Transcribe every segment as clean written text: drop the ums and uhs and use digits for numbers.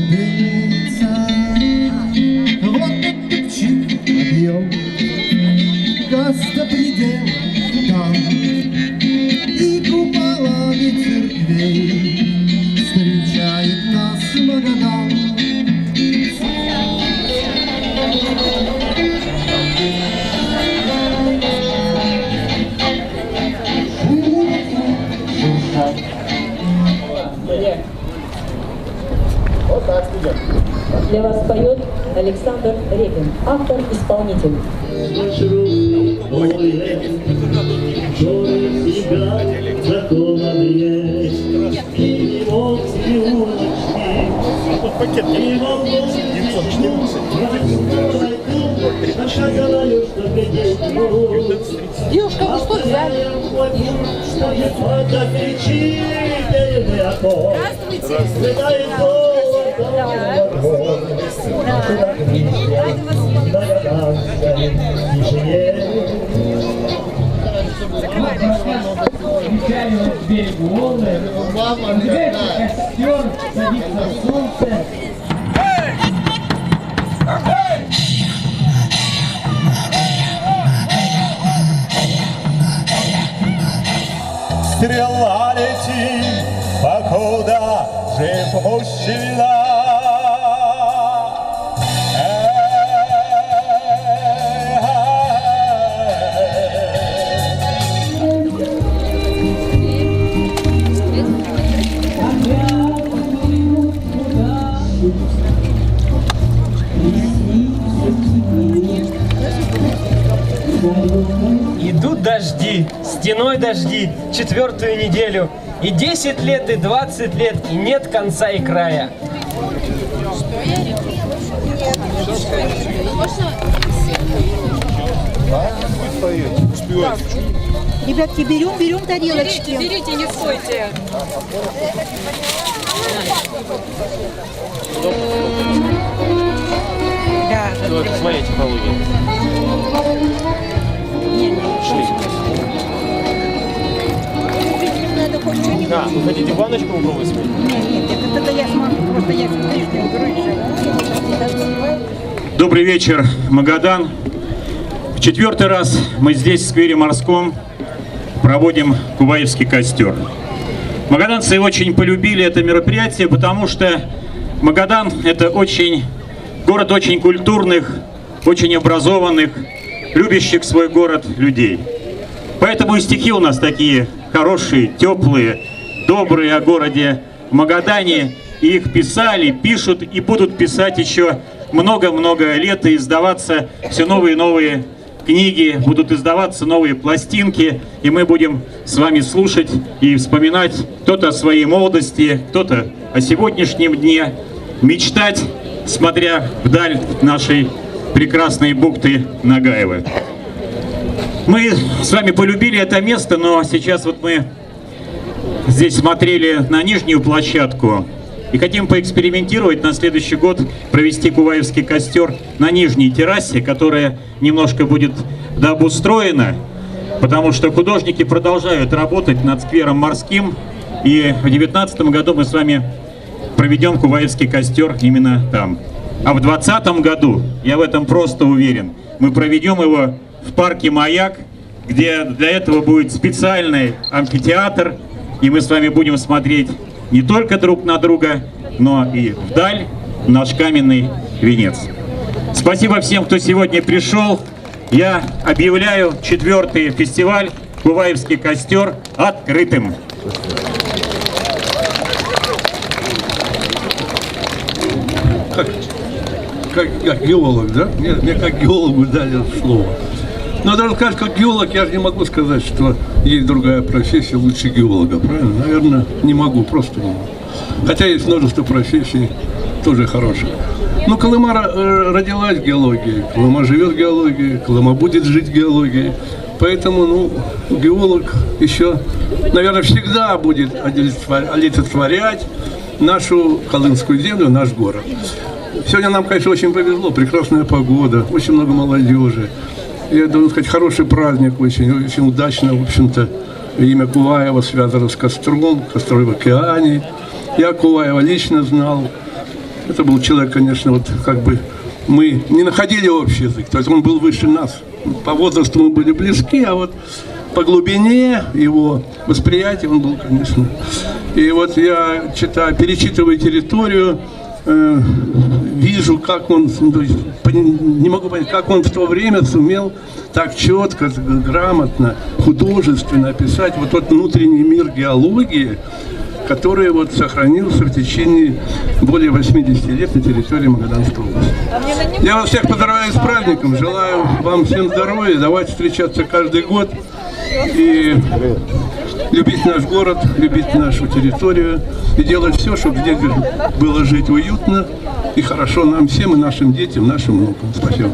дымится. Вот этот чих объем гостопредел там, и куполами церквей встречает нас Магадан. Для вас поет Александр Репин, автор-исполнитель. Девушка, вы что взяли? Встречаю берег волны, разбегается костер, садится солнце. Стрела летит, покуда жив мужчина. Идут дожди, стеной дожди, 4-ю неделю. И 10 лет, и 20 лет, и нет конца и края. Ребятки, берем тарелочки. Берите, не стойте. Да. Ну, это смотрите, технологии. Надо хоть что-нибудь. Да, вы хотите баночку попробовать? Нет, это я смогу, просто я прежде уберу. Добрый вечер, Магадан. В 4-й раз мы здесь, в сквере Морском, проводим Куваевский костер. Магаданцы очень полюбили это мероприятие, потому что Магадан – это город очень культурных, очень образованных, любящих свой город людей. Поэтому и стихи у нас такие хорошие, теплые, добрые о городе Магадане. И их писали, пишут и будут писать еще много-много лет, и издаваться все новые и новые книги, будут издаваться новые пластинки, и мы будем с вами слушать и вспоминать кто-то о своей молодости, кто-то о сегодняшнем дне, мечтать, смотря вдаль нашей прекрасной бухты Нагаева. Мы с вами полюбили это место, но сейчас вот мы здесь смотрели на нижнюю площадку и хотим поэкспериментировать на следующий год, провести Куваевский костер на нижней террасе, которая немножко будет дообустроена, потому что художники продолжают работать над сквером Морским, и в 2019 году мы с вами проведем Куваевский костер именно там. А в 2020 году, я в этом просто уверен, мы проведем его в парке «Маяк», где для этого будет специальный амфитеатр, и мы с вами будем смотреть не только друг на друга, но и вдаль, в наш каменный венец. Спасибо всем, кто сегодня пришел. Я объявляю 4-й фестиваль «Куваевский костер» открытым. Как геолог, да? Мне как геологу дали слово. Но даже сказать, как геолог, я же не могу сказать, что есть другая профессия лучше геолога, правильно? Наверное, не могу, просто не могу. Хотя есть множество профессий тоже хороших. Но Колыма родилась геологией, Колыма живет геологией, Колыма будет жить геологией. Поэтому, геолог еще, наверное, всегда будет олицетворять нашу колымскую землю, наш город. Сегодня нам, конечно, очень повезло, прекрасная погода, очень много молодежи. Я должен сказать, хороший праздник, очень удачно, в общем-то, имя Куваева связано с костром в океане. Я Куваева лично знал. Это был человек, конечно, вот как бы мы не находили общий язык. То есть он был выше нас. По возрасту мы были близки, а вот по глубине его восприятия он был, конечно. И вот я перечитывая территорию, вижу, как он, то есть, не могу понять, как он в то время сумел так четко, грамотно, художественно описать вот тот внутренний мир геологии, который вот сохранился в течение более 80 лет на территории Магаданской области. Я вас всех поздравляю с праздником, желаю вам всем здоровья, давайте встречаться каждый год и любить наш город, любить нашу территорию и делать все, чтобы здесь было жить уютно и хорошо нам всем и нашим детям, нашим внукам. Спасибо.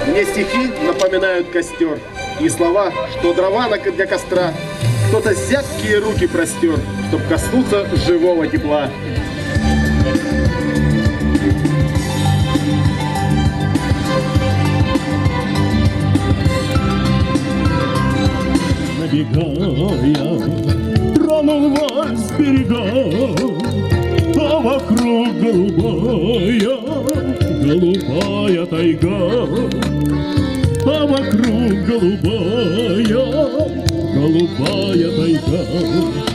Мне стихи напоминают костер и слова, что дрова для костра кто-то зябкие руки простер, чтоб коснуться живого тепла. Набегая, тронул вальс берега, а вокруг голубая тайга, а вокруг голубая тайга.